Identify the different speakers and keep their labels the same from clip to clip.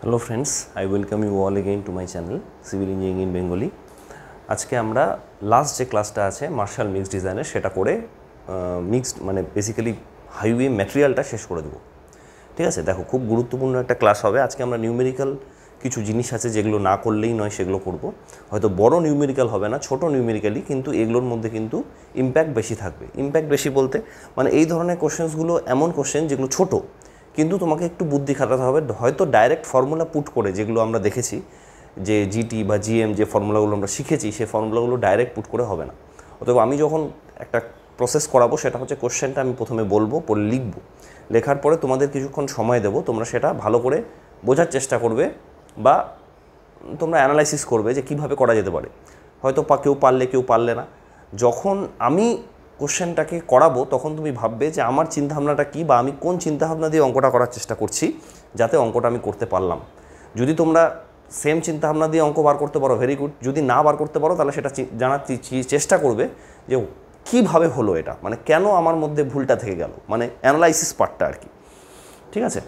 Speaker 1: Hello friends, I welcome you all again to my channel Civil Engineering in Bengali. আজকে আমরা last যে ক্লাসটা আছে মার্শাল মিক্স ডিজাইনের সেটা করে মিক্সড মানে বেসিক্যালি হাইওয়ে ম্যাটেরিয়ালটা শেষ করে দেবো। ঠিক আছে, দেখো খুব গুরুত্বপূর্ণ একটা ক্লাস হবে। আজকে আমরা নিউমেরিক্যাল কিছু জিনিস আছে যেগুলো না করলেই নয়, সেগুলো করব। হয়তো বড় নিউমেরিক্যাল হবে না, ছোট নিউমেরিক্যালি, কিন্তু এগুলোর মধ্যে কিন্তু ইম্প্যাক্ট বেশি থাকবে। ইম্প্যাক্ট বেশি বলতে মানে এই ধরনের কোশ্চেন্সগুলো এমন কোশ্চেন যেগুলো ছোট কিন্তু তোমাকে একটু বুদ্ধি খাটাতে হবে। হয়তো ডাইরেক্ট ফর্মুলা পুট করে যেগুলো আমরা দেখেছি যে জিটি বা জিএম যে ফর্মুলাগুলো আমরা শিখেছি সেই ফর্মুলাগুলো ডাইরেক্ট পুট করে হবে না। অতএব আমি যখন একটা প্রসেস করাবো সেটা হচ্ছে কোশ্চেনটা আমি প্রথমে বলবো, পরে লিখবো, লেখার পরে তোমাদের কিছুক্ষণ সময় দেবো, তোমরা সেটা ভালো করে বোঝার চেষ্টা করবে বা তোমরা অ্যানালাইসিস করবে যে কীভাবে করা যেতে পারে। হয়তো কেউ পারলে কেউ পারলে না। যখন আমি কোশ্চেনটাকে করাবো তখন তুমি ভাববে যে আমার চিন্তাভাবনাটা কী বা আমি কোন চিন্তাভাবনা দিয়ে অঙ্কটা করার চেষ্টা করছি যাতে অঙ্কটা আমি করতে পারলাম। যদি তোমরা সেম চিন্তাভাবনা দিয়ে অঙ্ক বার করতে পারো ভেরি গুড, যদি না বার করতে পারো তাহলে সেটা জানার চেষ্টা করবে যে কীভাবে হলো এটা, মানে কেন আমার মধ্যে ভুলটা থেকে গেল, মানে অ্যানালাইসিস পার্টটা আর কি। ঠিক আছে,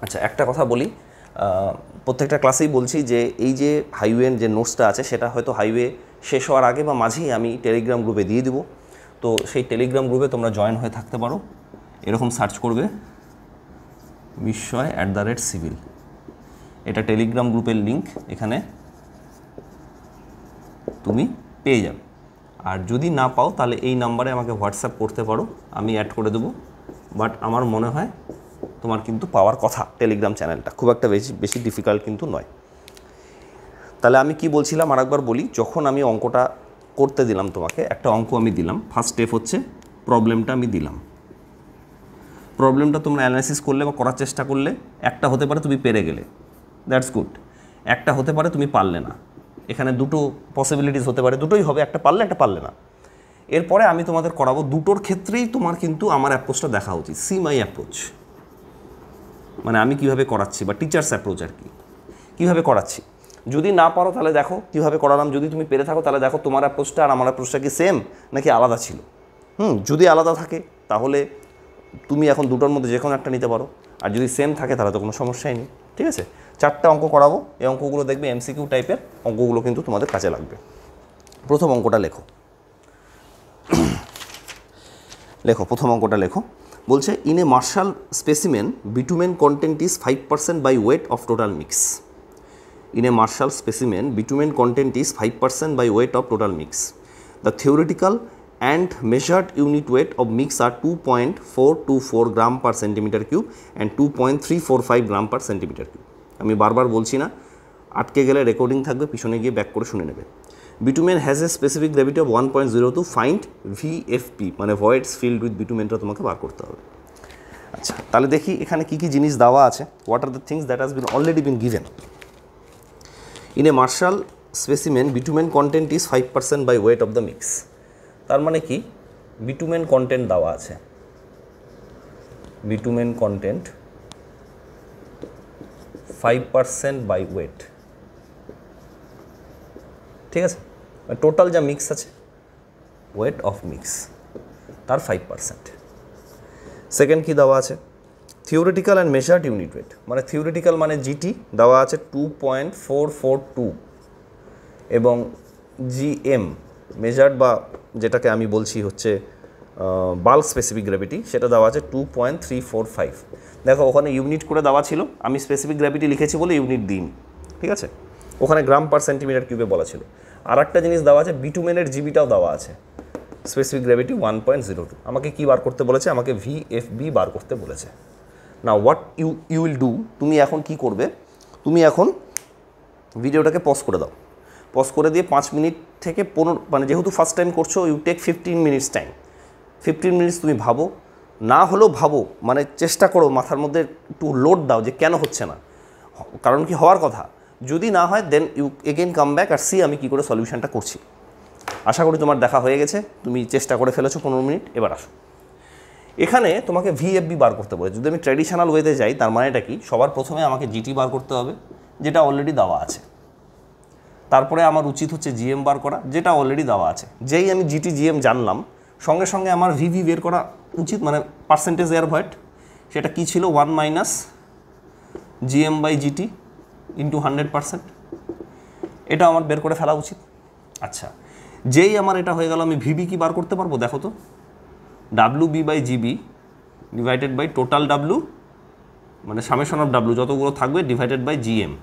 Speaker 1: আচ্ছা একটা কথা বলি, প্রত্যেকটা ক্লাসেই বলছি যে এই যে হাইওয়ের যে নোটসটা আছে সেটা হয়তো হাইওয়ে শেষ হওয়ার আগে বা মাঝেই আমি টেলিগ্রাম গ্রুপে দিয়ে দেবো। তো সেই টেলিগ্রাম গ্রুপে তোমরা জয়েন হয়ে থাকতে পারো। এরকম সার্চ করবে বিস্ময়@civil, এটা টেলিগ্রাম গ্রুপের লিঙ্ক, এখানে তুমি পেয়ে যাবে। আর যদি না পাও তাহলে এই নাম্বারে আমাকে হোয়াটসঅ্যাপ করতে পারো, আমি অ্যাড করে দেবো। বাট আমার মনে হয় তোমার কিন্তু পাওয়ার কথা। টেলিগ্রাম চ্যানেলটা খুব একটা বেশি ডিফিকাল্ট কিন্তু নয়। তাহলে আমি কি বলছিলাম আরেকবার বলি, যখন আমি অঙ্কটা করতে দিলাম তোমাকে, একটা অঙ্ক আমি দিলাম, ফার্স্ট স্টেপ হচ্ছে প্রবলেমটা আমি দিলাম। প্রবলেমটা তোমরা অ্যানালাইসিস করলে বা করার চেষ্টা করলে একটা হতে পারে তুমি পেরে গেলে, দ্যাটস গুড। একটা হতে পারে তুমি পারলে না। এখানে দুটো পসিবিলিটিস হতে পারে, দুটোই হবে, একটা পারলে একটা পারলে না। এরপরে আমি তোমাদের করাবো দুটোর ক্ষেত্রেই তোমার কিন্তু আমার অ্যাপ্রোচটা দেখা উচিত, সি মাই অ্যাপ্রোচ, মানে আমি কীভাবে করাচ্ছি বা টিচার্স অ্যাপ্রোচ আর কি, কীভাবে করাচ্ছি। যদি না পারো তাহলে দেখো কীভাবে করালাম, যদি তুমি পেরে থাকো তাহলে দেখো তোমার অ্যাপ্রোচটা আর আমার অ্যাপ্রোচটা কি সেম নাকি আলাদা ছিল। যদি আলাদা থাকে তাহলে তুমি এখন দুটোর মধ্যে যে কোনো একটা নিতে পারো, আর যদি সেম থাকে তাহলে তো কোনো সমস্যাই নেই। ঠিক আছে, চারটা অঙ্ক করাবো, এই অঙ্কগুলো দেখবে এমসিকিউ টাইপের অঙ্কগুলো কিন্তু তোমাদের কাজে লাগবে। প্রথম অঙ্কটা লেখো, প্রথম অঙ্কটা লেখো। বলছে in a Marshall specimen bitumen content is 5% by weight of total mix. In a Marshall specimen, bitumen content is 5% by weight of total mix. The theoretical and measured unit weight of mix are 2.424 gram per centimeter cube and 2.345 gram per centimeter cube. আমি বারবার বলছি না, আটকে গেলে recording থাকবে, পিছনে গিয়ে back করে শুনে নেবে। Bitumen has a specific gravity of 1.02. Find VFP, মানে voids filled with bitumenটা তোমাকে বার করতে হবে। আচ্ছা তাহলে দেখি এখানে কী কী জিনিস দেওয়া আছে। What are the things that has been already been given? In a Marshall specimen, bitumen content is 5% by weight of the mix. তার মানে কি, বিটুমেন কন্টেন্ট দেওয়া আছে, বিটুমেন কন্টেন্ট 5% বাই ওয়েট। ঠিক আছে, টোটাল যা মিক্স আছে ওয়েট অফ মিক্স তার 5%। সেকেন্ড কি দেওয়া আছে, theoretical and measured unit weight, মানে থিওরিটিক্যাল মানে জিটি দেওয়া আছে 2.442 এবং জিএম মেজার্ড বা যেটাকে আমি বলছি হচ্ছে বাল্ক স্পেসিফিক গ্র্যাভিটি, সেটা দেওয়া আছে 2.345। দেখো ওখানে ইউনিট করে দেওয়া ছিল, আমি স্পেসিফিক গ্র্যাভিটি লিখেছি বলে ইউনিট দিইনি। ঠিক আছে, ওখানে গ্রাম পার সেন্টিমিটার কিউবে বলা ছিল। আর একটা জিনিস দেওয়া আছে, বিটুমেনের জিবিটাও দেওয়া আছে, স্পেসিফিক গ্র্যাভিটি 1.02। আমাকে কি বার করতে বলেছে, আমাকে ভিএফবি বার করতে বলেছে। না হোয়াট ইউ উইল ডু, তুমি এখন কি করবে, তুমি এখন ভিডিওটাকে পজ করে দাও, পজ করে দিয়ে 5 মিনিট থেকে 15, মানে যেহেতু ফার্স্ট টাইম করছো you take 15 minutes time. 15 minutes তুমি ভাবো, না হলেও ভাবো, মানে চেষ্টা করো, মাথার মধ্যে একটু লোড দাও যে কেন হচ্ছে না, কারণ কি হওয়ার কথা। যদি না হয় then you again come back আর সি আমি কী করে সলিউশনটা করছি। আশা করি তোমার দেখা হয়ে গেছে, তুমি চেষ্টা করে ফেলেছো 15 মিনিট। এবার আসো, এখানে তোমাকে ভিএফবি বার করতে বলে। যদি আমি ট্র্যাডিশনাল ওয়েতে যাই তার মানেটা কি, সবার প্রথমে আমাকে জিটি বার করতে হবে যেটা অলরেডি দেওয়া আছে, তারপরে আমার উচিত হচ্ছে জিএম বার করা যেটা অলরেডি দেওয়া আছে। যেই আমি জিটি জিএম জানলাম সঙ্গে সঙ্গে আমার ভিভি বের করা উচিত, মানে পার্সেন্টেজ এয়ার ভয়েড, সেটা কি ছিল 1 - জিএম বাই জিটি ইন্টু 100%, এটা আমার বের করে ফেলা উচিত। আচ্ছা, যেই আমার এটা হয়ে গেল, আমি ভিবি কি বার করতে পারবো? দেখো তো, W B by GB divided by total W, মানে সামেশন অফ ডাব্লু যতগুলো থাকবে ডিভাইডেড বাই জিএম,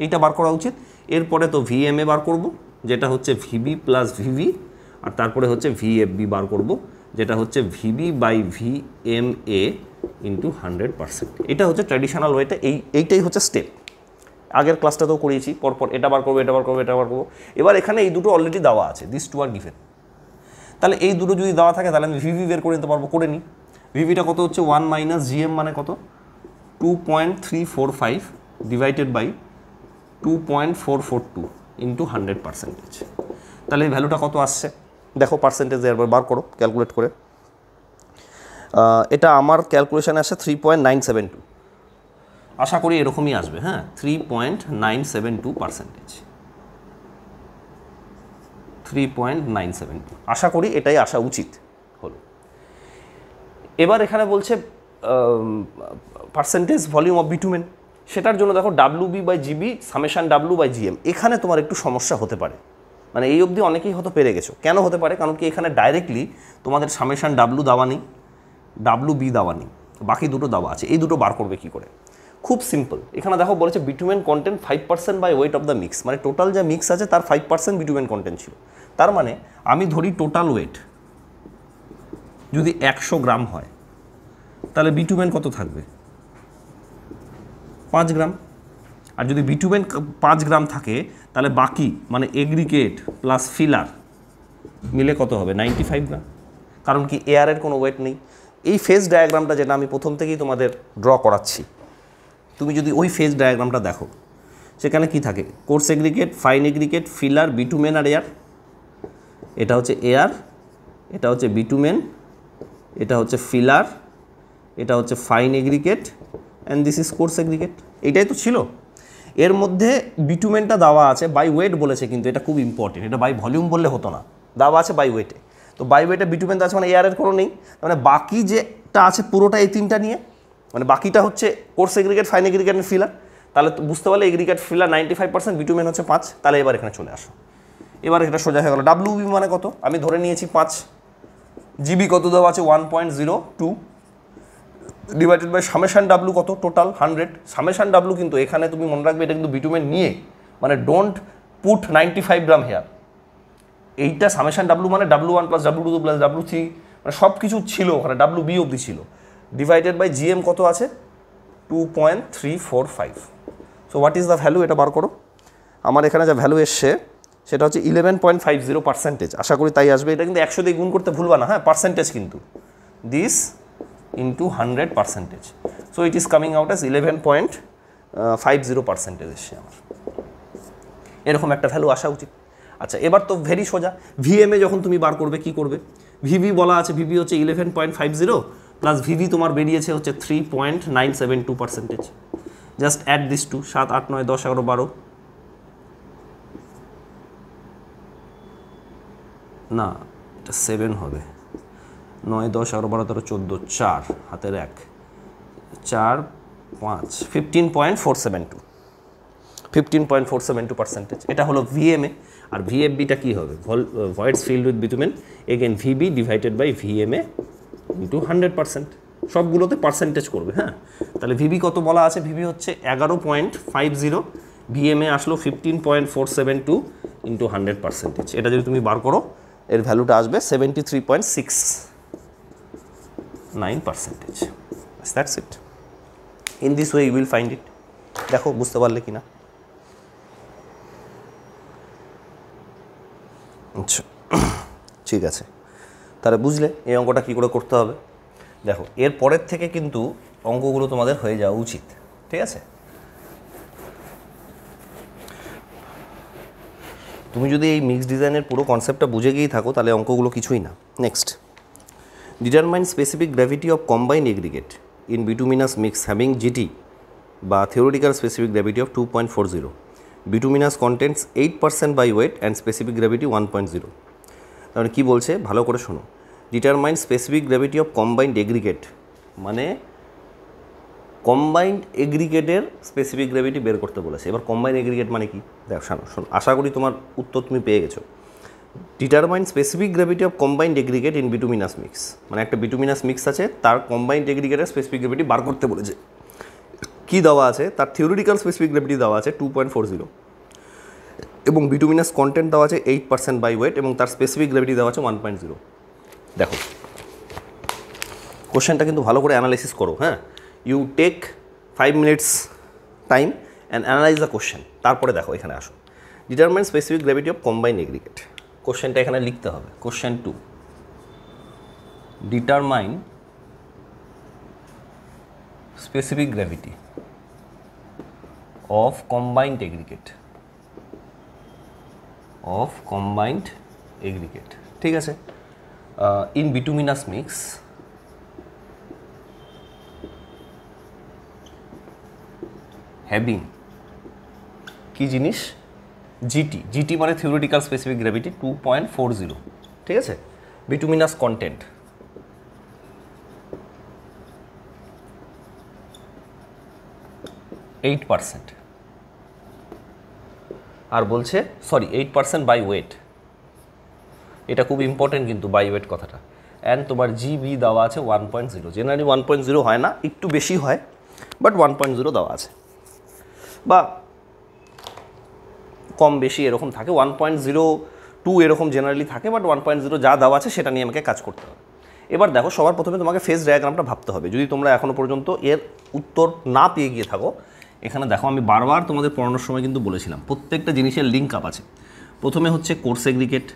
Speaker 1: এইটা বার করা উচিত। এরপরে তো ভিএমএ বার করব, যেটা হচ্ছে ভিবি প্লাস ভিভি, আর তারপরে হচ্ছে ভিএফবি বার করব, যেটা হচ্ছে ভিবি বাই ভিএমএ ইন্টু 100%। এটা হচ্ছে ট্র্যাডিশনাল ওয়েতে, এইটাই হচ্ছে স্টেপ। আগের ক্লাসটাতেও করিয়েছি, পরপর এটা বার করবো, এটা বার করবো, এটা বার করবো। এবার এখানে এই দুটো অলরেডি দেওয়া আছে, দিস টু আর গিভেন। তাহলে এই দুটো যদি দেওয়া থাকে তাহলে আমি ভিভি বের করে নিতে পারবো, করে নিই। ভিভিটা কত হচ্ছে 1 মাইনাস জিএম, মানে কত 2.345 ডিভাইডেড বাই 2.442 ইন্টু 100%। তাহলে এই ভ্যালুটা কত আসছে দেখো, পার্সেন্টেজ একবার বার করো ক্যালকুলেট করে। এটা আমার ক্যালকুলেশানে আসে 3.972, আশা করি এরকমই আসবে। হ্যাঁ, 3.972%, 3.972, আশা করি এটাই আসা উচিত হলো। এবার এখানে বলছে পার্সেন্টেজ ভলিউম অফ বিটুমেন, সেটার জন্য দেখো W B by GB summation W by GM. এখানে তোমার একটু সমস্যা হতে পারে, মানে এই অবধি অনেকেই হয়তো পেরে গেছো। কেন হতে পারে? কারণ কি এখানে ডাইরেক্টলি তোমাদের সামেশান ডাব্লু দেওয়া নেই, ডাব্লু বি দেওয়া নেই, বাকি দুটো দেওয়া আছে। এই দুটো বার করবে কী করে? খুব সিম্পল। এখানে দেখো বলেছে bitumen content 5% by weight of the mix, মানে টোটাল যা মিক্স আছে তার 5% বিটুমেন কন্টেন্ট ছিল। তার মানে আমি ধরি টোটাল ওয়েট যদি 100 গ্রাম হয়, তাহলে বিটুমেন কত থাকবে? 5 গ্রাম। আর যদি বিটুমেন 5 গ্রাম থাকে, তাহলে বাকি মানে এগ্রিগেট প্লাস ফিলার মিলে কত হবে? 95 গ্রাম। কারণ কি এয়ারের কোনো ওয়েট নেই। এই ফেজ ডায়াগ্রামটা যেটা আমি প্রথম থেকেই তোমাদের ড্র করাচ্ছি, তুমি যদি ওই ফেজ ডায়াগ্রামটা দেখো, সেখানে কি থাকে? Coarse aggregate, fine aggregate, filler, bitumen আর এয়ার। এটা হচ্ছে এয়ার, এটা হচ্ছে বিটুমেন, এটা হচ্ছে ফিলার, এটা হচ্ছে fine aggregate, and this is course aggregate. এটাই তো ছিল। এর মধ্যে বিটুমেনটা দেওয়া আছে বাই ওয়েট বলেছে, কিন্তু এটা খুব ইম্পর্টেন্ট, এটা বাই ভলিউম বললে হতো না, দেওয়া আছে বাই ওয়েটে। তো বাই ওয়েটে বিটুমেন আছে, মানে এয়ারের কোনো নেই, মানে বাকি যেটা আছে পুরোটা এই তিনটা নিয়ে, মানে বাকিটা হচ্ছে coarse aggregate, fine aggregate, filler. তাহলে বুঝতে পারলে এগ্রিগেট ফিলার 95%, বিটুমেন হচ্ছে 5। তাহলে এবার এখানে চলে আসো, এবার এটা সোজা হয়ে গেল। ডাব্লিউবি মানে কত? আমি ধরে নিয়েছি 5, জিবি কত দেওয়া আছে? 1.02 ডিভাইডেড বাই সামেশান ডাব্লু কত? টোটাল 100। সামেশান ডাব্লু কিন্তু এখানে তুমি মনে রাখবে এটা কিন্তু বিটুমেন নিয়ে, মানে ডোন্ট পুট 95 গ্রাম হেয়ার। এইটা সামেশান ডাব্লু মানে ডাব্লু1 প্লাস ডাব্লু2 প্লাস ডাব্লু3, মানে সব কিছু ছিল ওখানে, ডাব্লু বি অবধি ছিল। ডিভাইডেড বাই জিএম কত আছে? 2.345। So what is the value? এটা বার করো। আমার এখানে যা ভ্যালু এসছে সেটা হচ্ছে 11.50%। আশা করি তাই আসবে। এটা কিন্তু 100 দিয়ে গুণ করতে ভুলবা না, হ্যাঁ, পার্সেন্টেজ কিন্তু, this into 100%। So it is coming out as 11.50% এসছে আমার। এরকম একটা ভ্যালু আসা উচিত। আচ্ছা, এবার তো ভেরি সোজা। ভিএমএ যখন তুমি বার করবে কি করবে? ভিভি বলা আছে, ভিভি হচ্ছে 11.50 প্লাস ভিভি তোমার বেরিয়েছে হচ্ছে 3.972%। জাস্ট অ্যাড দিস টু, 7, 8, 9, 10, 11, 12, না এটা 7 হবে, 9, 10, 11, 12, 13, 14, 4 হাতের 1, 4, 5, 15.472, 15.472%। এটা হলো ভিএমএ। আর ভিএফবিটা কী হবে? Voids filled with bitumen, again VB divided by VMA into 100%। সবগুলোতে পার্সেন্টেজ করবে। হ্যাঁ, তাহলে ভিবি কত বলা আছে? ভিবি হচ্ছে 11.50, ভিএমএ আসলো 15.472 ইন্টু 100%। এটা যদি তুমি বার করো, এর ভ্যালুটা আসবে 73.69%। That's it. In this way you will find it. দেখো বুঝতে পারলে কি না? আচ্ছা, ঠিক আছে, তাহলে বুঝলে এই অঙ্কটা কী করে করতে হবে। দেখো, এর পরের থেকে কিন্তু অঙ্কগুলো তোমাদের হয়ে যাওয়া উচিত, ঠিক আছে? তুমি যদি এই মিক্স ডিজাইনের পুরো কনসেপ্টটা বুঝে গিয়েই থাকো, তাহলে অঙ্কগুলো কিছুই না। Next, determine specific gravity of combined aggregate in bituminous mix having GT বা theoretical specific gravity of 2.40, bituminous contents 8% by weight and specific gravity 1.0। তাহলে কী বলছে ভালো করে শোনো। Determine specific gravity of combined aggregate মানে কম্বাইন্ড এগ্রিগেটের স্পেসিফিক গ্র্যাভিটি বের করতে বলেছে। এবার কম্বাইন্ড এগ্রিগেট মানে কি দেখ শোনো, আশা করি তোমার উত্তর তুমি পেয়ে গেছো। Determine specific gravity of combined aggregate in bituminous mix, মানে একটা বিটুমিনাস মিক্স আছে, তার কম্বাইন্ড এগ্রিগেটের স্পেসিফিক গ্র্যাভিটি বার করতে বলেছে। কি দেওয়া আছে, তার থিওরিটিক্যাল স্পেসিফিক গ্র্যাভিটি দেওয়া আছে 2.40 এবং বিটুমিনাস কন্টেন্ট দেওয়া আছে 8% বাই ওয়েট এবং তার স্পেসিফিক গ্র্যাভিটি দেওয়া আছে 1.0। দেখো কোশ্চেনটা কিন্তু ভালো করে অ্যানালাইসিস করো, হ্যাঁ, you take 5 minutes time and analyze the question, তারপরে দেখো এখানে আসো। Determine specific gravity of combined aggregate, কোশ্চেনটা এখানে লিখতে হবে। Question 2, determine specific gravity of combined aggregate, of combined aggregate, ঠিক আছে, ইন বিটুমিনাস মিক্স হ্যাভিং কি জিনিস, জিটি মানে থিওরিটিক্যাল স্পেসিফিক গ্র্যাভিটি 2.40, ঠিক আছে, বিটুমিনাস কন্টেন্ট 8%, আর বলছে 8% বাই ওয়েট, এটা খুব ইম্পর্টেন্ট কিন্তু বাই ওয়েট কথাটা, অ্যান্ড তোমার জিবি দেওয়া আছে 1.0, জেনারেলি 1.0 হয় না, একটু বেশি হয়, বাট 1.0 দেওয়া আছে, বা কম বেশি এরকম থাকে, 1.02 এরকম জেনারেলি থাকে, বাট 1.0 যা দেওয়া আছে সেটা নিয়ে আমাকে কাজ করতে হবে। এবার দেখো সবার প্রথমে তোমাকে ফেজ ডায়াগ্রামটা ভাবতে হবে। যদি তোমরা এখনও পর্যন্ত এর উত্তর না পেয়ে গিয়ে থাকো, এখানে দেখো আমি বারবার তোমাদের পড়ানোর সময় কিন্তু বলেছিলাম প্রত্যেকটা জিনিসের লিঙ্ক আপ আছে। প্রথমে হচ্ছে কোর্স এগ্রিগেট,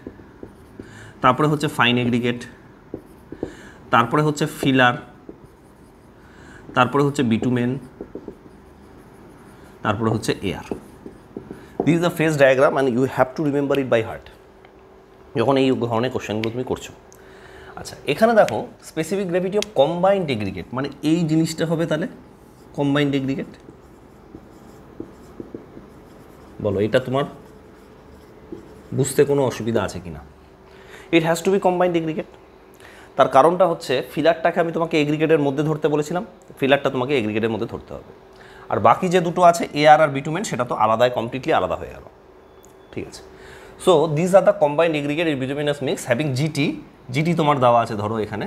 Speaker 1: তারপরে হচ্ছে ফাইন এগ্রিগেট, তারপরে হচ্ছে ফিলার, তারপরে হচ্ছে বিটুমেন, তারপরে হচ্ছে air. This is the phase diagram and you have to remember it by heart যখন এই ধরনের কোশ্চেনগুলো তুমি করছো। আচ্ছা, এখানে দেখো specific gravity of combined aggregate, মানে এই জিনিসটা হবে তাহলে কম্বাইন্ড এগ্রিগেট। বলো এটা তোমার বুঝতে কোনো অসুবিধা আছে কি না? It has to be combined aggregate. তার কারণটা হচ্ছে ফিলারটাকে আমি তোমাকে এগ্রিগেটের মধ্যে ধরতে বলেছিলাম, ফিলারটা তোমাকে এগ্রিগেটের মধ্যে ধরতে হবে, আর বাকি যে দুটো আছে এয়ার আর বিটুমেন সেটা তো আলাদায় কমপ্লিটলি আলাদা হয়ে গেল, ঠিক আছে। So this are the combined aggregate in bituminous mix having GT তোমার দেওয়া আছে ধরো এখানে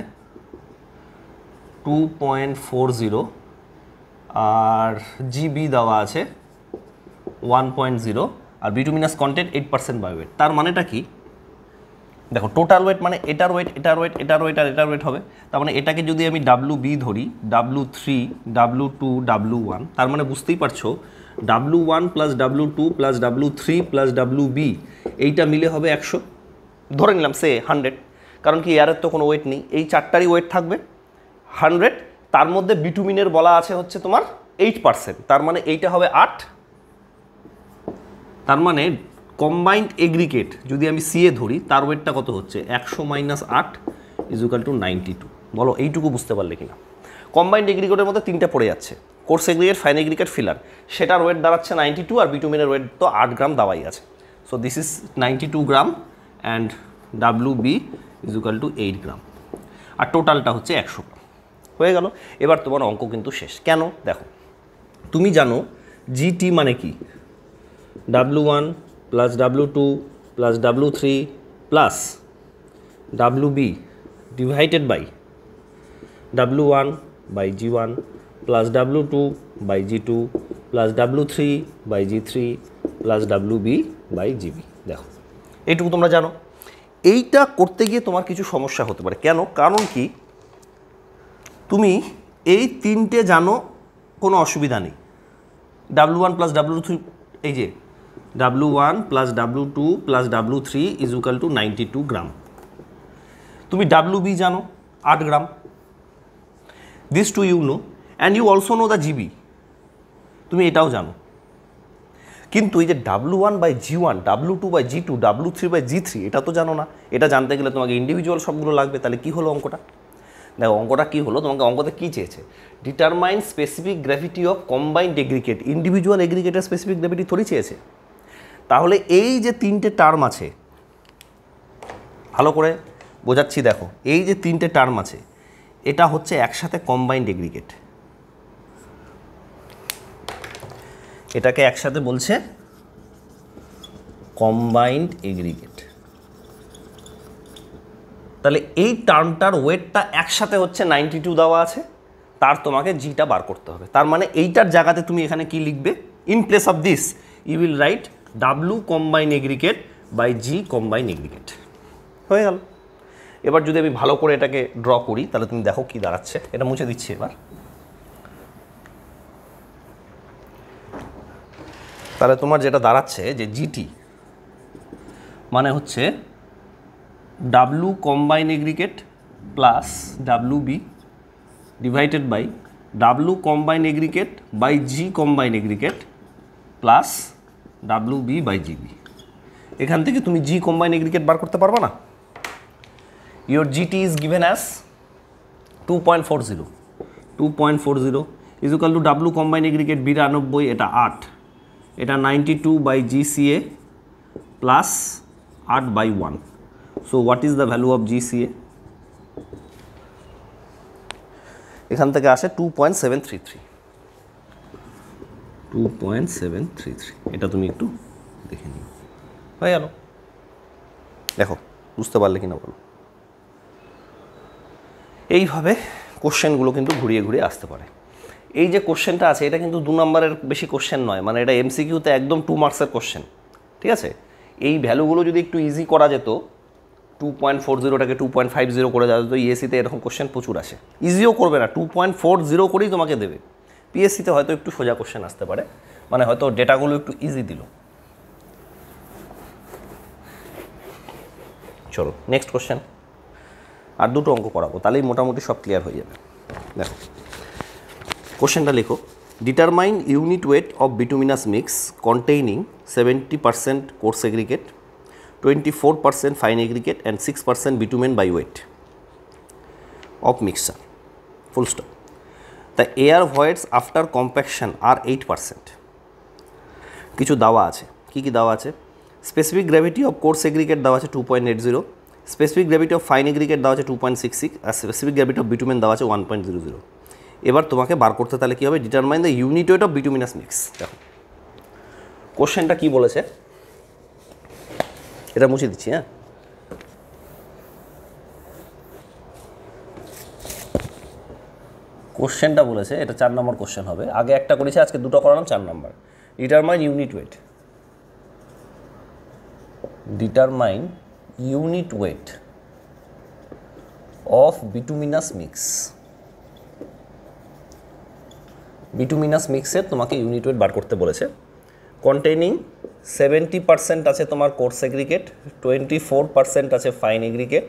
Speaker 1: 2.40 আর জিবি দেওয়া আছে 1.0 আর বিটুমিনাস কন্টেন্ট 8% বাই ওয়েট। তার মানেটা কি দেখো, টোটাল ওয়েট মানে এটার ওয়েট, এটার ওয়েট, এটার ওয়েট আর এটার ওয়েট হবে। তার মানে এটাকে যদি আমি WB ধরি, W3, W2, W1, তার মানে বুঝতেই পারছো W1 plus W2 plus W3 plus WB এইটা মিলে হবে 100, ধরে নিলাম সে 100, কারণ কি এয়ারের তো কোনো ওয়েট নেই, এই চারটারই ওয়েট থাকবে 100, তার মধ্যে বিটুমিনের বলা আছে হচ্ছে তোমার 8%, তার মানে এইটা হবে 8, তার মানে কম্বাইন্ড এগ্রিগেট যদি আমি সিএ ধরি তার ওয়েটটা কত হচ্ছে 100 মাইনাস 8 ইজুকাল টু 92। বলো এইটুকু বুঝতে পারলে কিনা? কম্বাইন্ড এগ্রিগেটের মধ্যে তিনটা পড়ে যাচ্ছে, coarse aggregate, fine aggregate, filler, সেটার ওয়েট দাঁড়াচ্ছে 92 আর বিটুমিনের ওয়েট তো 8 গ্রাম দেওয়াই আছে। So this is 92 gram and WB equal to 8 gram আর টোটালটা হচ্ছে 100 গ্রাম। হয়ে গেল। এবার তোমার অঙ্ক কিন্তু শেষ। কেন? দেখো তুমি জানো জিটি মানে কি, W1 plus W2 plus W3 plus WB divided by W1 by G1 plus W2 by G2 plus W3 by G3 plus WB by GB। দেখো এইটুকু তোমরা জানো। এইটা করতে গিয়ে তোমার কিছু সমস্যা হতে পারে। কেন? কারণ কি তুমি এই তিনটে জানো, কোনো অসুবিধা নেই। W1 প্লাস W3, এই যে W1 plus W2 plus W3 is equal to 92 gram. তুমি WB জানো 8 gram, this too you know and you also know the GB, তুমি এটাও জানো। কিন্তু এই যে W1 by G1, W2 by G2, W3 by G3 এটা তো জানো না। এটা জানতে গেলে তোমাকে ইন্ডিভিজুয়াল সবগুলো লাগবে। তাহলে কী হলো অঙ্কটা? দেখো অঙ্কটা কী হলো, তোমাকে অঙ্কতে কী চেয়েছে? Determine specific gravity of combined aggregate. Individual এগ্রিগেটের স্পেসিফিক গ্র্যাভিটি থোড়ি চেয়েছে। তাহলে এই যে তিনটে টার্ম আছে, ভালো করে বোঝাচ্ছি, দেখো এই যে তিনটে টার্ম আছে এটা হচ্ছে একসাথে কম্বাইন্ড এগ্রিগেট। এটাকে একসাথে বলছে কম্বাইন্ড এগ্রিগেট। তাহলে এই টার্মটার ওয়েটটা একসাথে হচ্ছে 92 দেওয়া আছে, তার তোমাকে জিটা বার করতে হবে। তার মানে এইটার জায়গাতে তুমি এখানে কি লিখবে, in place of this you will write W combine aggregate by G combine aggregate. হয়ে গেল। এবার যদি আমি ভালো করে এটাকে ড্র করি তাহলে তুমি দেখো কি দাঁড়াচ্ছে। এটা মুছে দিচ্ছি এবার। তাহলে তোমার যেটা দাঁড়াচ্ছে যে জিটি মানে হচ্ছে W combine aggregate plus W B divided by W combine aggregate by G combine aggregate plus W B by GB. এখান থেকে তুমি জি কম্বাইন এগ্রিগেট বার করতে পারবা না? Your GT is given as 2.40 is equal to W combine aggregate 92, এটা 8, এটা 92 by GCA plus 8 by 1। So what is the value of GCA? এখান থেকে আসে 2.733। এটা তুমি একটু দেখে নিও। হয়ে গেল? দেখো বুঝতে পারলে কিনা বলো। এইভাবে কোশ্চেনগুলো কিন্তু ঘুরিয়ে ঘুরিয়ে আসতে পারে। এই যে কোশ্চেনটা আছে এটা কিন্তু 2 নম্বরের বেশি কোশ্চেন নয়, মানে এটা এমসিকিউতে একদম 2 মার্কসের কোশ্চেন। ঠিক আছে, এই ভ্যালুগুলো যদি একটু ইজি করা যেত, 2.40টাকে 2.50 করে দেওয়া যেত, ইএসসিতে এরকম কোশ্চেন প্রচুর আসে। ইজিও করবে না, 2.40 করেই তোমাকে দেবে। পিএসসিতে হয়তো একটু সোজা কোশ্চেন আসতে পারে, মানে হয়তো ডেটাগুলো একটু ইজি দিল। চলো নেক্সট কোশ্চেন। আর দুটো অঙ্ক করাবো, তাহলেই মোটামুটি সব ক্লিয়ার হয়ে যাবে। দেখো কোশ্চেনটা লেখো, determine unit weight of bituminous mix containing 70% course aggregate, 24% fine aggregate and 6% bitumen by weight of mixture, full stop. The air voids after compaction are 8%. কিছু দেওয়া আছে, কি কি দেওয়া আছে? Specific gravity of coarse aggregate দেওয়া আছে 2.80, specific gravity of fine aggregate দেওয়া আছে 2.66, আর স্পেসিফিক গ্র্যাভিটি অফ বিটুমেন দেওয়া আছে 1.00। এবার তোমাকে বার করতে তাহলে কী হবে? Determine the unit weight of bituminous mix. দেখো কোশ্চেনটা কী বলেছে, এটা মুছে দিচ্ছি। হ্যাঁ, কোশ্চেনটা বলেছে, এটা 4 নম্বর কোশ্চেন হবে। আগে একটা করেছে, আজকে দুটো করালাম, 4 number. Determine unit weight, determine unit weight of bituminous mix. Bituminous মিক্সের তোমাকে ইউনিট ওয়েট বার করতে বলেছে। কন্টেইনিং 70% আছে তোমার কোর্স এগ্রিগেট, 24% আছে ফাইন এগ্রিগেট,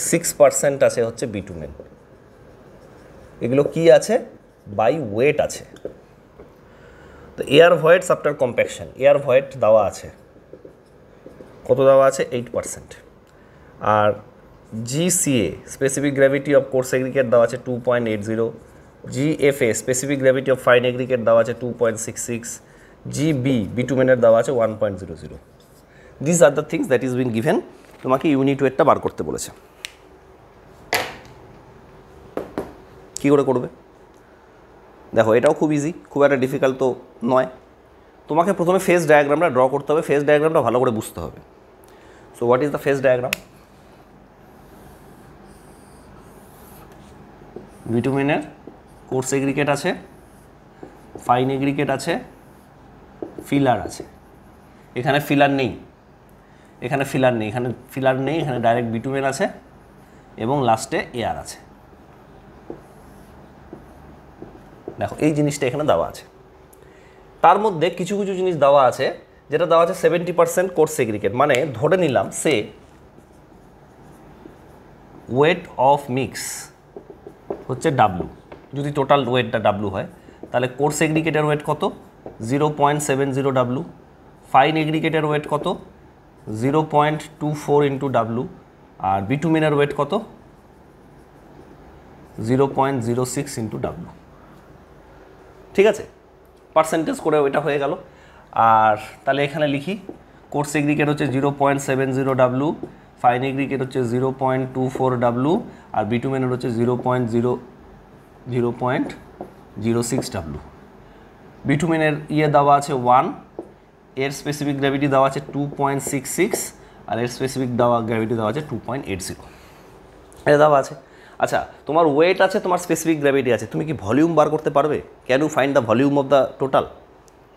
Speaker 1: 6% আছে হচ্ছে বিটুমেন। এগুলো কি আছে? বাই ওয়েট আছে। তো air voids after compaction, air void দেওয়া আছে, কত দেওয়া আছে? 8%। আর GCA specific gravity of coarse aggregate দেওয়া আছে 2.80, GFA specific gravity of fine aggregate দেওয়া আছে 2.66, জিবি বিটুমেনের দেওয়া আছে 1.00। This are the things that is been given. তোমাকে ইউনিট ওয়েটটা বার করতে বলেছে। কী করে করবে? দেখো এটাও খুব ইজি, খুব একটা ডিফিকাল্ট তো নয়। তোমাকে প্রথমে ফেজ ডায়াগ্রামটা ড্র করতে হবে, ফেজ ডায়াগ্রামটা ভালো করে বুঝতে হবে। So what is the phase diagram? বিটুমেনের কোর্স এগ্রিগেট আছে, ফাইন এগ্রিগেট আছে, ফিলার আছে। এখানে ফিলার নেই, এখানে ফিলার নেই, এখানে ফিলার নেই, এখানে ডাইরেক্ট বিটুমেন আছে এবং লাস্টে এয়ার আছে। দেখো এই জিনিসটা এখানে দেওয়া আছে। তার মধ্যে কিছু কিছু জিনিস দেওয়া আছে, যেটা দেওয়া আছে 70% কোর্স এগ্রিগেট, মানে ধরে নিলাম সে ওয়েট অফ মিক্স হচ্ছে ডাব্লু। যদি টোটাল ওয়েটটা ডাব্লু হয় তাহলে কোর্স এগ্রিগেটের ওয়েট কত? 0.70 ডাব্লু। ফাইন এগ্রিগেটের ওয়েট কত? 0.24 ইন্টু ডাব্লু। আর বিটুমেনের ওয়েট কত? 0.06 ইন্টু ডাব্লু। ঠিক আছে, পার্সেন্টেজ করে ওইটা হয়ে গেল। আর তাহলে এখানে লিখি, কোর্স এগ্রিগেট হচ্ছে 0.70 ডাব্লু, ফাইন এগ্রিগেট হচ্ছে 0.24 ডাব্লু, আর বিটুমেনের হচ্ছে 0.06 ডাব্লু। বিটুমেনের ইয়ে দেওয়া আছে 1, এর স্পেসিফিক গ্র্যাভিটি দেওয়া আছে 2.66 আর এর স্পেসিফিক গ্র্যাভিটি দেওয়া আছে 2.80, এটা দেওয়া আছে। আচ্ছা, তোমার ওয়েট আছে, তোমার স্পেসিফিক গ্র্যাভিটি আছে, তুমি কি ভলিউম বার করতে পারবে? Can you find the volume of the total?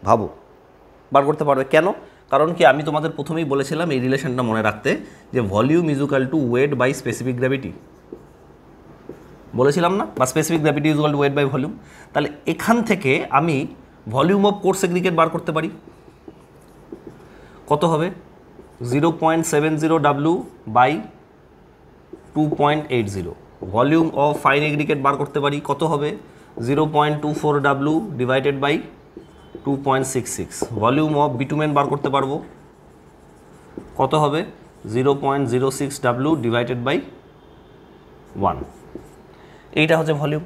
Speaker 1: ভাবো, বার করতে পারবে কেন? কারণ কি আমি তোমাদের প্রথমেই বলেছিলাম এই রিলেশনটা মনে রাখতে, যে volume is equal to weight by specific gravity, বলেছিলাম না? বা specific gravity is equal to weight by volume. তাহলে এখান থেকে আমি volume of coarse aggregate করতে পারি। কত হবে? 0.70 W by 2.80। Volume of fine aggregate বার করতে পারি, কত হবে? 0.24 W divided by 2.66। Volume of bitumen বার করতে পারবো, কত হবে? 0.06 W ডিভাইডেড বাই 1। এইটা হচ্ছে ভলিউম।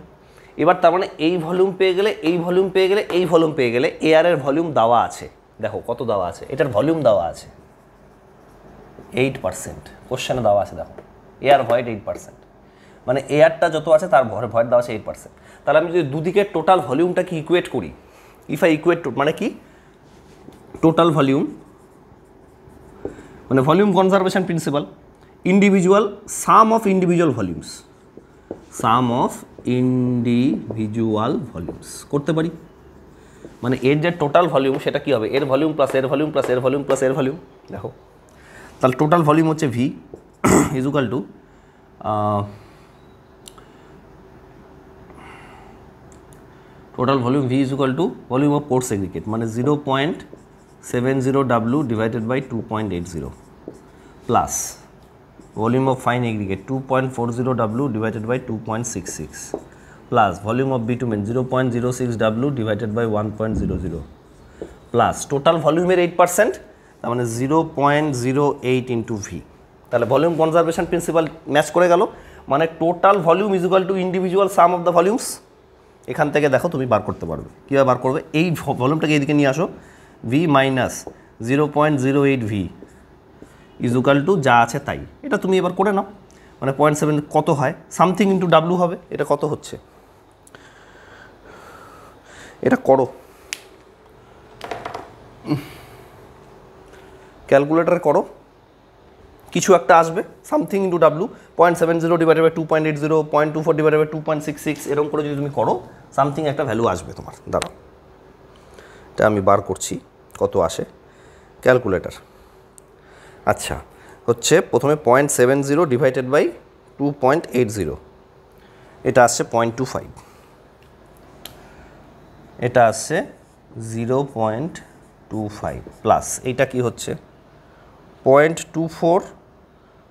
Speaker 1: এবার তার মানে এই ভলিউম পেয়ে গেলে, এই ভলিউম পেয়ে গেলে, এই ভলিউম পেয়ে গেলে, এয়ারের ভলিউম দেওয়া আছে। দেখো কত দেওয়া আছে, এটার ভলিউম দেওয়া আছে 8%, কোশ্চেনে দেওয়া আছে। দেখো এয়ার ভয়েড 8%, মানে এয়ারটা যত আছে তার ভয়েড দেওয়া আছে 8%। তাহলে আমি যদি দুদিকের টোটাল ভলিউমটাকে ইকুয়েট করি, ইফ আই ইকুয়েট মানে কি টোটাল ভলিউম, মানে volume conservation principal, individual some of individual volumes, some of individual volumes করতে পারি। মানে এর যে টোটাল ভলিউম সেটা কী হবে? এর ভলিউম প্লাস এর ভলিউম প্লাস এর ভলিউম প্লাস এর ভলিউম। দেখো তাহলে টোটাল ভলিউম হচ্ছে V is equal to total volume V is equal to volume of coarse aggregate, মানে 0.70 W divided by 2.80 plus volume of fine aggregate 2.40 W divided by 2.66 plus volume of bitumen 0.06 W divided by 1.00 plus total ভলিউমের 8%, তার মানে 0.08 into V. তাহলে volume conservation principal match করে গেল, মানে total volume is equal two individual some of the volumes. এখান থেকে দেখো তুমি বার করতে পারবে। কীভাবে বার করবে? এই ভলিউমটাকে এইদিকে নিয়ে আসো, V minus 0.08 V is equal two যা আছে তাই। এটা তুমি এবার করে নাও, মানে 0.7 কত হয়? সামথিং ইন্টু ডাব্লু হবে। এটা কত হচ্ছে? এটা করো, ক্যালকুলেটারে করো, কিছু একটা আসবে, something into W, 0.70 divided by 2.80, 0.24 divided by 2.66, এরকম করে যদি তুমি করো সামথিং একটা ভ্যালু আসবে তোমার। দাঁড়াও, এটা আমি বার করছি কত আসে ক্যালকুলেটার। আচ্ছা, হচ্ছে প্রথমে 0.70 ডিভাইডেড বাই 2.80, এটা আসছে 0.25, এটা আসছে 0.25 প্লাস এইটা কি হচ্ছে 0.24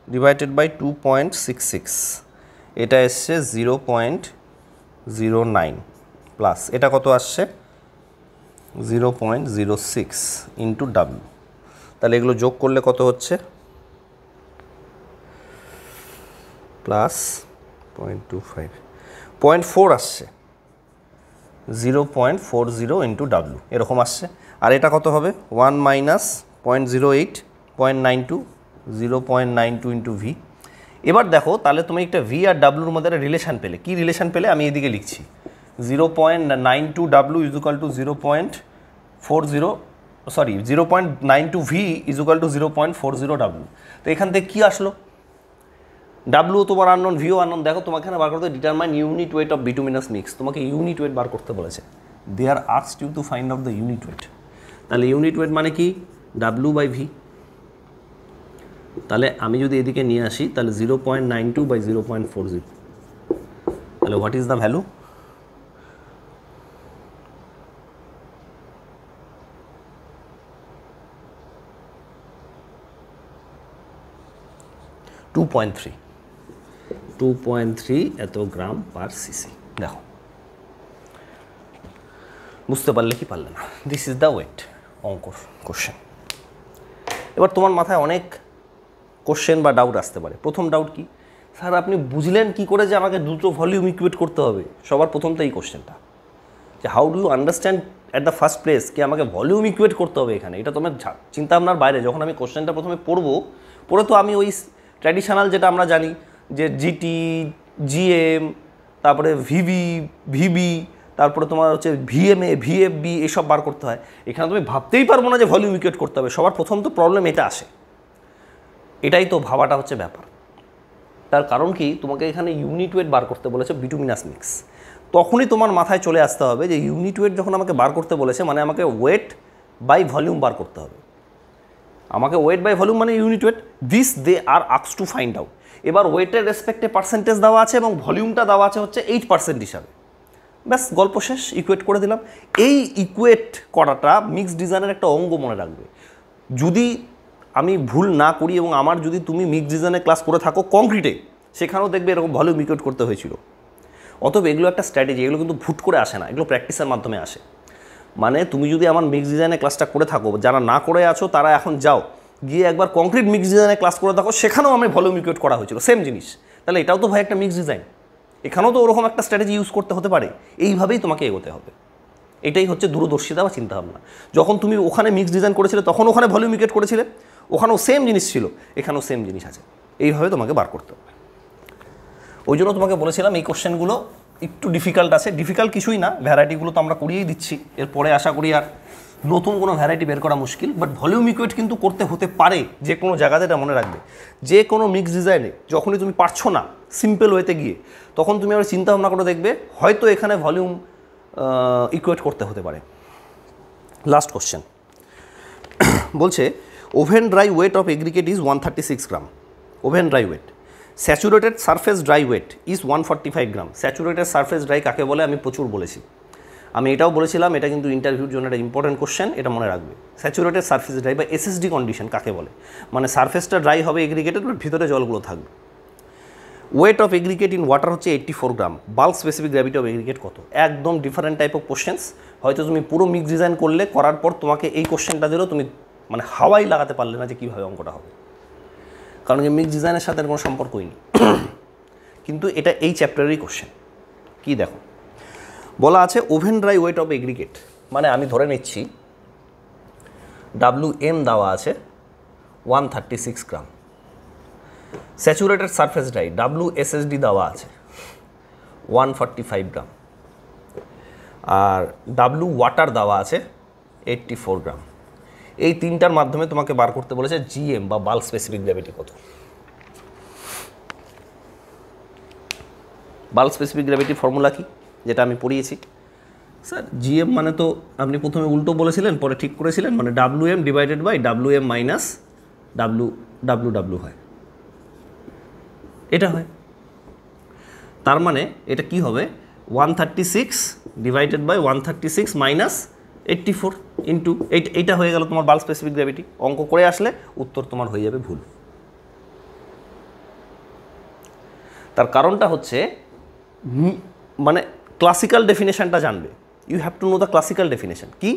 Speaker 1: ডিভাইডেড বাই 2.66, এটা এসছে 0.09 প্লাস এটা কত আসছে 0.06 ইন্টু ডাব্লু। তাহলে এগুলো যোগ করলে কত হচ্ছে? প্লাস 0.25, 0.4 আসছে, 0.40 ইন্টু ডাব্লু এরকম আসছে। আর এটা কত হবে? 1 মাইনাস 0.08, 0.92, 0.92 ইন্টু ভি। এবার দেখো তাহলে তুমি একটা ভি আর ডাব্লুর মধ্যে একটা রিলেশান পেলে। কি রিলেশান পেলে? আমি এদিকে লিখছি 0.92 W is equal two 0.92 V is equal two 0.40 W. তো এখান থেকে কী আসলো? ডাব্লু তোমার আননোন, ভিও আননোন। দেখো তোমাকে এখানে বার করতে determine unit weight of bituminous mix, তোমাকে ইউনিট ওয়েট বার করতে বলেছে। They are asked you to find out the unit weight. তাহলে ইউনিট ওয়েট মানে কি? W by V. তাহলে আমি যদি এদিকে নিয়ে আসি তাহলে 0.92 বাই 0.40, তাহলে what is the value? Two point three এত গ্রাম পার সিসি। দেখো বুঝতে পারলে কি পারলে না? দিস ইজ দ্য ওয়েট অঙ্কর কোশ্চেন। এবার তোমার মাথায় অনেক কোশ্চেন বা ডাউট আসতে পারে। প্রথম ডাউট কি? স্যার আপনি বুঝলেন কি করে যে আমাকে দুটো ভলিউম ইকুয়েট করতে হবে? সবার প্রথম তো এই কোশ্চেনটা, যে how do you understand at the first place কি আমাকে ভলিউম ইকুয়েট করতে হবে এখানে? এটা তোমার চিন্তা ভাবনার বাইরে। যখন আমি কোশ্চেনটা প্রথমে পড়ে তো আমি ওই ট্র্যাডিশনাল যেটা আমরা জানি যে জিটি, জিএম, তারপরে ভিবি,
Speaker 2: তারপরে তোমার হচ্ছে ভিএমএ, ভিএফবি এসব বার করতে হয়। এখানে তুমি ভাবতেই পারবো না যে ভলিউম ইকুয়েট করতে হবে। সবার প্রথম তো প্রবলেম এটা আসে, এটাই তো ভাবাটা হচ্ছে ব্যাপার। তার কারণ কি, তোমাকে এখানে ইউনিট ওয়েট বার করতে বলেছে বিটুমিনাস মিক্স। তখনই তোমার মাথায় চলে আসতে হবে যে ইউনিট ওয়েট যখন আমাকে বার করতে বলেছে মানে আমাকে ওয়েট বাই ভলিউম বার করতে হবে। আমাকে ওয়েট বাই ভলিউম মানে unit weight, this they are আক্স টু ফাইন্ড আউট। এবার ওয়েটের রেসপেক্টে পার্সেন্টেজ দেওয়া আছে এবং ভলিউমটা দেওয়া আছে হচ্ছে 8% হিসাবে। ব্যাস গল্প শেষ, ইকুয়েট করে দিলাম। এই ইকুয়েট করাটা মিক্স ডিজাইনের একটা অঙ্গ মনে রাখবে। যদি আমি ভুল না করি এবং আমার যদি তুমি মিক্স ডিজাইনের ক্লাস করে থাকো কংক্রিটে, সেখানেও দেখবে এরকম ভলিউম ইকুয়েট করতে হয়েছিল। অতএব এগুলো একটা স্ট্র্যাটেজি, এগুলো কিন্তু ভুট করে আসে না, এগুলো প্র্যাকটিসের মাধ্যমে আসে। মানে তুমি যদি আমার মিক্স ডিজাইনের ক্লাসটা করে থাকো, যারা না করে আছো তারা এখন যাও গিয়ে একবার কংক্রিট মিক্স ডিজাইনের ক্লাস করে থাকো, সেখানেও আমি ভলিউম ইকুয়েট করা হয়েছিল, সেম জিনিস। তাহলে এটাও তো ভাই একটা মিক্স ডিজাইন, এখানেও তো ওরকম একটা স্ট্র্যাটেজি ইউজ করতে হতে পারে। এইভাবেই তোমাকে এগোতে হবে, এটাই হচ্ছে দূরদর্শিতা বা চিন্তাভাবনা। যখন তুমি ওখানে মিক্স ডিজাইন করেছিলে তখন ওখানে ভলিউম ইকুয়েট করেছিলে, ওখানেও সেম জিনিস ছিল, এখানেও সেম জিনিস আছে। এইভাবে তোমাকে বার করতে হবে। ওই জন্য তোমাকে বলেছিলাম এই কোশ্চেনগুলো একটু ডিফিকাল্ট আছে। ডিফিকাল্ট কিছুই না, ভ্যারাইটিগুলো তো আমরা করিয়েই দিচ্ছি, এরপরে আশা করি আর নতুন কোনো ভ্যারাইটি বের করা মুশকিল। বাট ভলিউম ইকুয়েট কিন্তু করতে হতে পারে যে কোনো জায়গাতে, এটা মনে রাখবে। যে কোনো মিক্স ডিজাইনে যখনই তুমি পারছো না সিম্পল ওয়েতে গিয়ে, তখন তুমি আবার চিন্তা ভাবনা করে দেখবে হয়তো এখানে ভলিউম ইকুয়েট করতে হতে পারে। লাস্ট কোশ্চেন বলছে oven dry weight of aggregate is 136 gram. Oven dry weight. Saturated surface dry weight is 145 gram. Saturated surface dry কাকে বলে আমি প্রচুর বলেছি, আমি এটাও বলেছিলাম, এটা কিন্তু ইন্টারভিউর জন্য একটা ইম্পর্টেন্ট কোশ্চেন, এটা মনে রাখবে। স্যাচুরেটেড সারফেস ড্রাই বা এসএসডি কন্ডিশন কাকে বলে, মানে সারফেসটা ড্রাই হবে এগ্রিগেটেড, বাট ভিতরে জলগুলো থাকবে। Weight of aggregate in water হচ্ছে 84 gram. Bulk specific gravity of aggregate কত? একদম ডিফারেন্ট টাইপ অফ কোশ্চেন্স। হয়তো তুমি পুরো মিক্স ডিজাইন করলে, করার পর তোমাকে এই কোশ্চেনটা দিলেও তুমি মানে হাওয়াই লাগাতে পারলে না যে কীভাবে অঙ্কটা হবে, কারণ কি মিক্স ডিজাইনের সাথে কোনো সম্পর্কই নেই। কিন্তু এটা এই চ্যাপ্টারেরই কোশ্চেন। কি দেখো বলা আছে, oven dry weight of aggregate, মানে আমি ধরে নিচ্ছি WM দেওয়া আছে 136 গ্রাম। স্যাচুরেটেড সারফেস ড্রাই WSSD দেওয়া আছে 145 গ্রাম, আর W ওয়াটার দেওয়া আছে 84 গ্রাম। এই তিনটার মাধ্যমে তোমাকে বার করতে বলেছে GM বা বাল্ক স্পেসিফিক গ্র্যাভিটি কত। বাল্ক স্পেসিফিক গ্র্যাভিটির ফর্মুলা কি, যেটা আমি পড়িয়েছি স্যার। GM মানে তো আপনি প্রথমে উল্টো বলেছিলেন, পরে ঠিক করেছিলেন, মানে WM divided by WM minus WW হয়, এটা হয়। তার মানে এটা কি হবে, 136 ডিভাইডেড বাই 136 মাইনাস 84 ইন্টু এইটা হয়ে গেল তোমার বাল্ক স্পেসিফিক গ্র্যাভিটি। অঙ্ক করে আসলে উত্তর তোমার হয়ে যাবে ভুল। তার কারণটা হচ্ছে মানে ক্লাসিক্যাল ডেফিনেশনটা জানবে। You have to know the classical definition কি।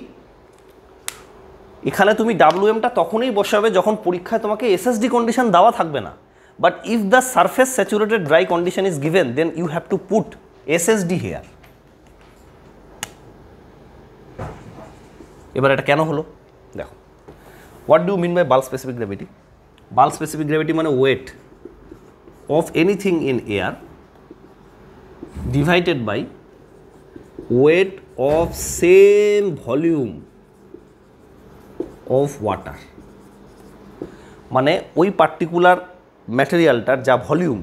Speaker 2: এখানে তুমি WMটা তখনই বসাবে যখন পরীক্ষায় তোমাকে SSD কন্ডিশন দেওয়া থাকবে না। But if the surface saturated dry condition is given then you have to put SSD here. এবার এটা কেন হলো দেখো, what do mean by bulk specific gravity? Bulk specific gravity মানে weight of anything in air divided by weight of same volume of water. মানে ওই particular ম্যাটেরিয়ালটার যা volume,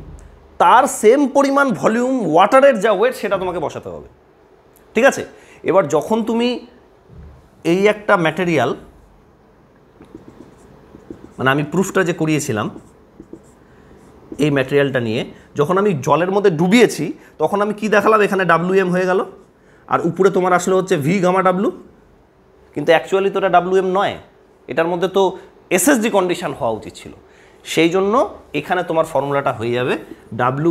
Speaker 2: তার সেম পরিমাণ ভলিউম ওয়াটারের যা ওয়েট সেটা তোমাকে বসাতে হবে, ঠিক আছে। এবার যখন তুমি এই একটা ম্যাটেরিয়াল, মানে আমি প্রুফটা যে করিয়েছিলাম এই ম্যাটেরিয়ালটা নিয়ে, যখন আমি জলের মধ্যে ডুবিয়েছি তখন আমি কি দেখালাম, এখানে WM হয়ে গেল, আর উপরে তোমার আসলে হচ্ছে V গামা W, কিন্তু অ্যাকচুয়ালি তো এটা WM নয়, এটার মধ্যে তো SSD কন্ডিশন হওয়া উচিত ছিল। সেই জন্য এখানে তোমার ফর্মুলাটা হয়ে যাবে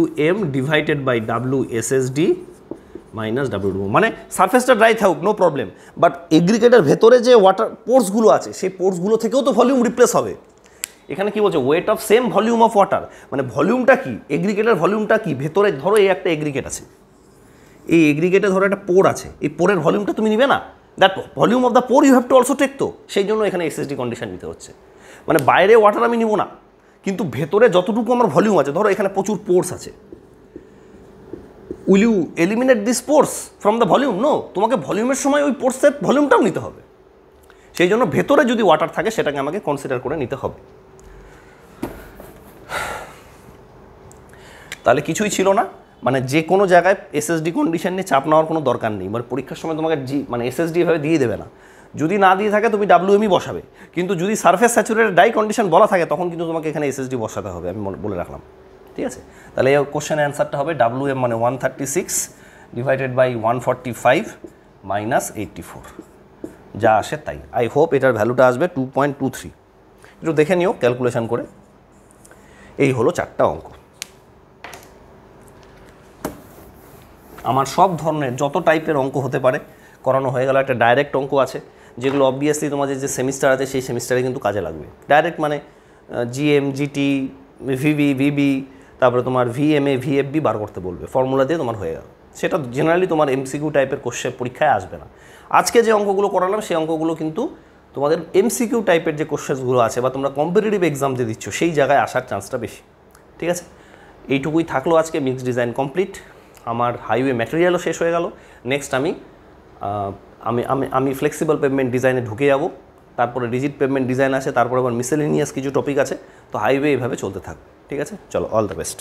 Speaker 2: WM divided by WSSD minus WW। মানে সারফেসটা ড্রাই থাকুক নো প্রবলেম, বাট এগ্রিগেটের ভেতরে যে ওয়াটার পোর্সগুলো আছে সেই পোর্সগুলো থেকেও তো ভলিউম রিপ্লেস হবে। এখানে কি বলছে, wait of same volume of water, মানে ভলিউমটা কি, এগ্রিগেটের ভলিউমটা কি, ভেতরে ধরো এই একটা এগ্রিগেট আছে, এই এগ্রিগেটে ধরো একটা পোর আছে, এই পোরের ভলিউমটা তুমি নিবে না, that volume of the pore you have to also take. তো সেই জন্য এখানে SSD কন্ডিশন নিতে হচ্ছে। মানে বাইরে ওয়াটার আমি নিব না, কিন্তু ভেতরে যতটুকু আমার ভলিউম আছে, ধরো এখানে প্রচুর পোর্স আছে, will you eliminate this pores from the volume? No, তোমাকে ভলিউমের সময় ওই পোর্সের ভলিউমটাও নিতে হবে। সেই জন্য ভেতরে যদি ওয়াটার থাকে সেটাকে আমাকে কনসিডার করে নিতে হবে। তাহলে কিছুই ছিল না, মানে যে কোনো জায়গায় এসএসডি কন্ডিশন নিয়ে চাপ নেওয়ার কোনো দরকার নেই। মানে পরীক্ষার সময় তোমাকে মানে এসএসডি এভাবে দিয়ে দেবে না। যদি না দিয়ে থাকে তুমি ডাব্লিউএমই বসাবে, কিন্তু যদি সারফেস স্যাচুরেটেড ডাই কন্ডিশন বলা থাকে তখন কিন্তু তোমাকে এখানে এসএসডি বসাতে হবে, আমি বলে রাখলাম। ঠিক আছে, তাহলে এই কোশ্চেনের অ্যান্সারটা হবে ডাব্লিউএম মানে 136 ডিভাইডেড বাই 145 মাইনাস 84, যা আসে তাই। আই হোপ এটার ভ্যালুটা আসবে 2.23। একটু দেখে নিও ক্যালকুলেশন করে। এই হলো 4টা অঙ্ক। আমার সব ধরনের যত টাইপের অঙ্ক হতে পারে করানো হয়ে গেল। একটা ডাইরেক্ট অঙ্ক আছে যেগুলো অবভিয়াসলি তোমাদের যে সেমিস্টার আছে সেই সেমিস্টারে কিন্তু কাজে লাগবে। ডাইরেক্ট মানে জিএম, জিটি, ভিবি, তারপরে তোমার ভিএমএ, ভিএফবি বার করতে বলবে, ফর্মুলা দিয়ে তোমার হয়ে গেল। সেটা জেনারেলি তোমার এমসিকিউ টাইপের কোশ্চেন পরীক্ষায় আসবে না। আজকে যে অঙ্কগুলো করালাম সেই অঙ্কগুলো কিন্তু তোমাদের এমসিকিউ টাইপের যে কোশ্চেনগুলো আছে বা তোমরা কম্পিটিটিভ এক্সাম দিয়ে দিচ্ছ সেই জায়গায় আসার চান্সটা বেশি। ঠিক আছে, এইটুকুই থাকলো আজকে। Mixed design complete. আমার হাইওয়ে ম্যাটেরিয়ালও শেষ হয়ে গেল। নেক্সট আমি ফ্লেক্সিবল পেভমেন্ট ডিজাইনে ঢুকে যাব, তারপরে রিজিড পেভমেন্ট ডিজাইন আছে, তারপরে আবার মিসেলেনিয়াস কিছু টপিক আছে। তো হাইওয়ে এভাবে চলতে থাকবে। ঠিক আছে, চলো, অল দ্য বেস্ট।